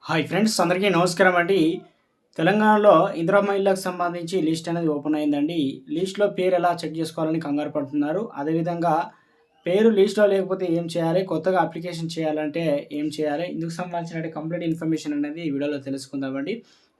Hi friends, అందరికీ నమస్కారం అండి. తెలంగాణలో ఇందిరమ్మ ఇళ్ళకి సంబంధించి లిస్ట్ అనేది ఓపెన్ అయిందండి. లిస్ట్‌లో పేరు ఎలా చెక్ చేసుకోవాలని కంగారు పడుతున్నారు. అదేవిధంగా పేరు లిస్ట్‌లో లేకపోతే ఏం చేయాలి? కొత్తగా అప్లికేషన్ చేయాలంటే ఏం చేయాలి? ఇందుకు సంబంధించిన కంప్లీట్ ఇన్ఫర్మేషన్ అనేది ఈ వీడియోలో తెలుసుకుందామండి.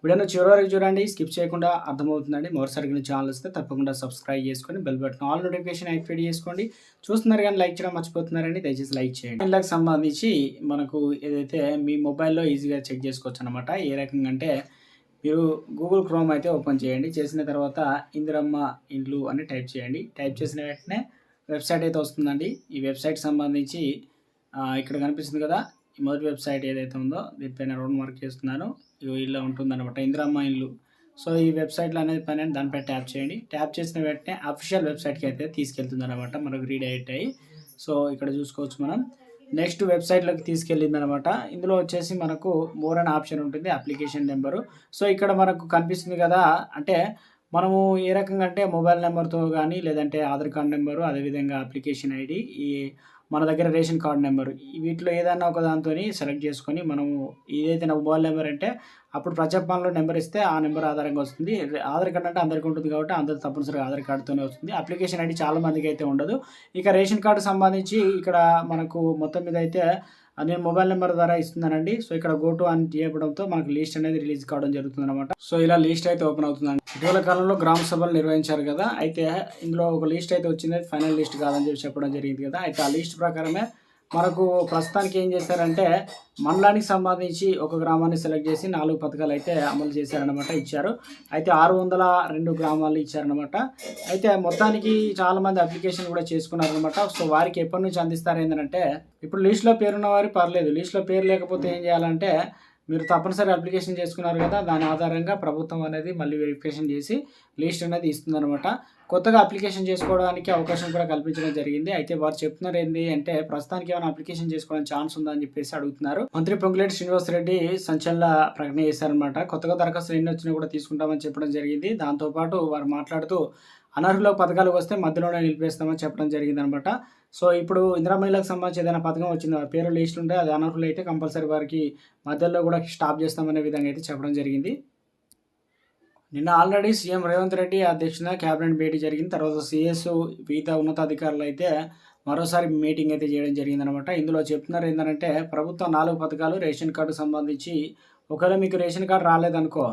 వీడియోను చివరి వరకు చూడండి. స్కిప్ చేయకుండా అర్థమవుతుందండి. మరోసారి మీ ఛానల్ వస్తే తప్పకుండా సబ్స్క్రైబ్ చేసుకొని bell button all notification activate చేసుకోండి. చూస్తున్నారు కానీ లైక్ చేయడం మర్చిపోతున్నారండి. దయచేసి లైక్ చేయండి. ఇళ్ళకి సంబంధించి మనకు ఏదైతే మీ మొబైల్‌లో ఈజీగా చెక్ చేసుకోవచ్చనమాట. ఏ రకంగా అంటే మీరు గూగుల్ క్రోమ్ అయితే ఓపెన్ చేయండి. చేసిన తర్వాత ఇందిరమ్మ ఇండ్లు అని టైప్ చేయండి. టైప్ చేసిన వెంటనే వెబ్సైట్ అయితే వస్తుందండి. ఈ వెబ్సైట్ సంబంధించి ఇక్కడ కనిపిస్తుంది కదా! ఈ మొదటి వెబ్సైట్ ఏదైతే ఉందో దీనిపైన రౌండ్ మార్క్ చేస్తున్నాను. ఇగో ఇలా ఉంటుందన్నమాట ఇందిరమ్మ ఇల్లు. సో ఈ వెబ్సైట్‌లో అనేది పైన దానిపై ట్యాప్ చేయండి. ట్యాప్ చేసిన వెంటనే అఫీషియల్ వెబ్సైట్‌కి అయితే తీసుకెళ్తుందన్నమాట. మనకు రీడైరెక్ట్ అయ్యి. సో ఇక్కడ చూసుకోవచ్చు మనం. నెక్స్ట్ వెబ్సైట్‌లోకి తీసుకెళ్ళిందనమాట. ఇందులో వచ్చేసి మనకు మోర్ అనే ఆప్షన్ ఉంటుంది. Application number. సో ఇక్కడ మనకు కనిపిస్తుంది కదా! అంటే మనము ఏ రకంగా అంటే మొబైల్ నెంబర్‌తో గానీ, లేదంటే ఆధార్ కార్డ్ నెంబరు, అదేవిధంగా అప్లికేషన్ ఐడీ, మన దగ్గర రేషన్ కార్డ్ నెంబరు వీటిలో ఏదన్నా ఒక దాంతోని సెలెక్ట్ చేసుకొని మనము ఏదైతే నా మొబైల్ నెంబర్ అంటే అప్పుడు ప్రజాపాలనలో నెంబర్ ఇస్తే ఆ నెంబర్ ఆధారంగా వస్తుంది. ఆధార్ కార్డ్ అంటే అందరికి ఉంటుంది కాబట్టి అందరూ తప్పనిసరిగా ఆధార్ కార్డ్‌తోనే వస్తుంది. అప్లికేషన్ ఐడీ చాలా మందికైతే ఉండదు. ఇక రేషన్ కార్డ్ సంబంధించి ఇక్కడ మనకు మొత్తం మీద అయితే నేను మొబైల్ నెంబర్ ద్వారా ఇస్తున్నానండి. సో ఇక్కడ గో టు అని చేయడంతో మనకు లిస్ట్ అనేది రిలీజ్ కావడం జరుగుతుందనమాట. సో ఇలా లిస్ట్ అయితే ఓపెన్ అవుతుందండి. ఇటీవల కాలంలో గ్రామ సభలు నిర్వహించారు కదా! అయితే ఇందులో ఒక లిస్ట్ అయితే వచ్చింది. ఫైనల్ లిస్ట్ కాదని చెప్పడం జరిగింది కదా! అయితే ఆ లిస్ట్ ప్రకారమే మనకు ప్రస్తుతానికి ఏం చేశారంటే మండలానికి సంబంధించి ఒక గ్రామాన్ని సెలెక్ట్ చేసి 4 పథకాలు అయితే అమలు చేశారనమాట, ఇచ్చారు. అయితే 602 గ్రామాలు ఇచ్చారనమాట. అయితే మొత్తానికి చాలామంది అప్లికేషన్ కూడా చేసుకున్నారనమాట. సో వారికి ఎప్పటి నుంచి అందిస్తారు ఏంటంటే ఇప్పుడు లిస్ట్‌లో పేరున్న వారికి పర్లేదు. లిస్ట్‌లో పేరు లేకపోతే ఏం చేయాలంటే మీరు తప్పనిసరి అప్లికేషన్ చేసుకున్నారు కదా! దాని ఆధారంగా ప్రభుత్వం అనేది మళ్ళీ వెరిఫికేషన్ చేసి లిస్ట్ అనేది ఇస్తుందనమాట. కొత్తగా అప్లికేషన్ చేసుకోవడానికి అవకాశం కూడా కల్పించడం జరిగింది. అయితే వారు చెప్తున్నారు ఏంది అంటే ప్రస్తుతానికి ఏమైనా అప్లికేషన్ చేసుకోవడానికి ఛాన్స్ ఉందా అని చెప్పేసి అడుగుతున్నారు. మంత్రి పొంగులేటి శ్రీనివాసరెడ్డి సంచలన ప్రకటన చేశారనమాట. కొత్తగా దరఖాస్తులు ఎన్ని వచ్చినా కూడా తీసుకుంటామని చెప్పడం జరిగింది. దాంతో పాటు వారు మాట్లాడుతూ అనర్హులకు పథకాలు వస్తే మధ్యలోనే నిలిపేస్తామని చెప్పడం జరిగిందనమాట. సో ఇప్పుడు ఇందిరమ్మ ఇళ్ళకి సంబంధించి ఏదైనా పథకం వచ్చింది, ఆ పేరు లిస్ట్ ఉంటే అది అనర్హులైతే కంపల్సరీ వారికి మధ్యలో కూడా స్టాప్ చేస్తామనే విధంగా అయితే చెప్పడం జరిగింది. నిన్న ఆల్రెడీ సీఎం రేవంత్ రెడ్డి అధ్యక్షతన క్యాబినెట్ భేటీ జరిగింది. తర్వాత సీఎస్ మిగతా ఉన్నతాధికారులు అయితే మరోసారి మీటింగ్ అయితే చేయడం జరిగిందనమాట. ఇందులో చెప్తున్నారు ఏంటంటే ప్రభుత్వం 4 పథకాలు రేషన్ కార్డుకు సంబంధించి ఒకవేళ మీకు రేషన్ కార్డు రాలేదనుకో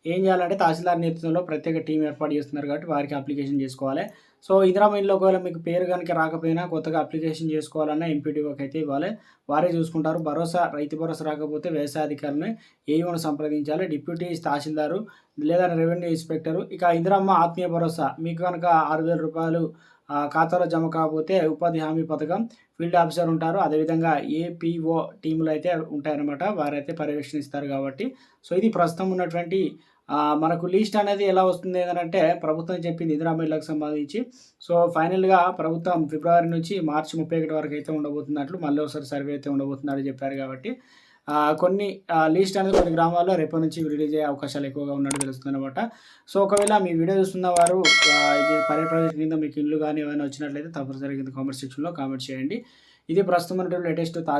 ఏం చేయాలంటే తహసీల్దార్ నేతృత్వంలో ప్రత్యేక టీం ఏర్పాటు చేస్తున్నారు కాబట్టి వారికి అప్లికేషన్ చేసుకోవాలి. సో ఇందిరమ్మ ఇల్లు ఒకవేళ మీకు పేరు కనుక రాకపోయినా కొత్తగా అప్లికేషన్ చేసుకోవాలన్నా ఎంపీడీఓకి అయితే ఇవ్వాలి. వారే చూసుకుంటారు. రైతు భరోసా రాకపోతే వ్యవసాయ అధికారులని ఏఈఓను సంప్రదించాలి. డిప్యూటీ తహసీల్దారు లేదా రెవెన్యూ ఇన్స్పెక్టరు. ఇక ఇందిరమ్మ ఆత్మీయ భరోసా మీకు కనుక రూ. 6,000 ఖాతాలో జమ కాకపోతే ఉపాధి హామీ పథకం ఫీల్డ్ ఆఫీసర్ ఉంటారు. అదేవిధంగా ఏపీఓ టీములు అయితే ఉంటాయన్నమాట. వారైతే పర్యవేక్షణిస్తారు కాబట్టి సో ఇది ప్రస్తుతం ఉన్నటువంటి మనకు లిస్ట్ అనేది ఎలా వస్తుంది ఏంటంటే ప్రభుత్వం చెప్పింది ఇందిరమ్మ ఇళ్ళకి సంబంధించి. సో ఫైనల్‌గా ప్రభుత్వం ఫిబ్రవరి నుంచి మార్చి 31 వరకు అయితే ఉండబోతున్నట్లు మళ్ళీ ఒకసారి సర్వే అయితే ఉండబోతుందని చెప్పారు కాబట్టి కొన్ని లిస్ట్ అనేది కొన్ని గ్రామాల్లో రేపటి నుంచి రిలీజ్ అయ్యే అవకాశాలు ఎక్కువగా ఉన్నట్టు తెలుస్తుందనమాట. సో ఒకవేళ మీ వీడియో చూస్తున్న వారు ఇది ప్రాజెక్ట్ కింద మీకు ఇల్లు గానీ ఏమైనా వచ్చినట్లయితే తప్పనిసరిగా కింద కామెంట్ సెక్షన్‌లో కామెంట్ చేయండి. ఇది ప్రస్తుతం ఉన్నటువంటి లేటెస్ట్